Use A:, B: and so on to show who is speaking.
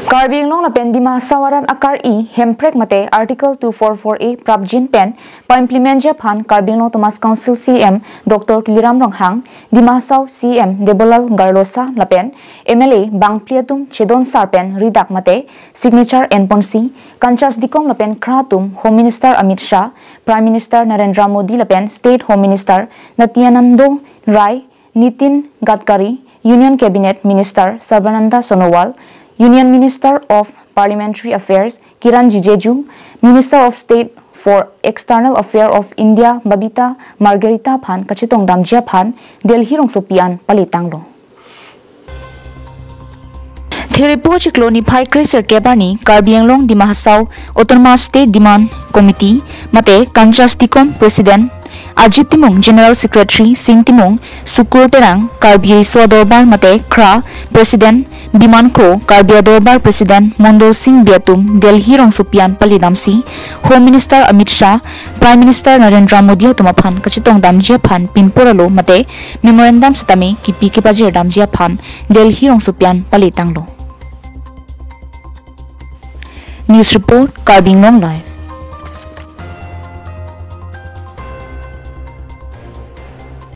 A: Karbi Anglong lapen Dima Hasao akar'i HEMPREK mate Article 244A Prabjin pen pa implement Japan Karbi Anglong Thomas Council CM Dr. Liram Ronghang Dima Hasao CM Debolal Garlosa lapen MLA Bang Pliatum Chedon Sarpen Ridak mate Signature Enponsi KADHASDCOM lapen Kratum Home Minister Amit Shah Prime Minister Narendra Modi lapen State Home Minister Nityanando Rai Nitin Gadkari Union Cabinet Minister Sarbananda Sonowal Union Minister of Parliamentary Affairs Kiran Rijiju, Minister of State for External Affairs of India Babita Margarita Phan Kachitong Damjia Phan Delhi Rongsopian Palitanglo. Theripo Chikloni Pai Kriser Kebani Karbi Anglong Dima Hasao Autonomous State Demand Committee Mate KADHASDCOM President Ajit Timong General Secretary Singh Timong Sukur Terang Karbi Swadorbar Mate Kra President Biman Kro Karbi Adorbar President Mondol Singh Biatum Delhi Rongsopian Palidamsi Home Minister Amit Shah Prime Minister Narendra Modi Tumaphan Kachitong Damjia Phan Pinporalo Mate Memorandum Sutami Kipi Kipajer Damjia Phan Delhi Rongsopian Palitanglo. News report Karbi Anglong Live.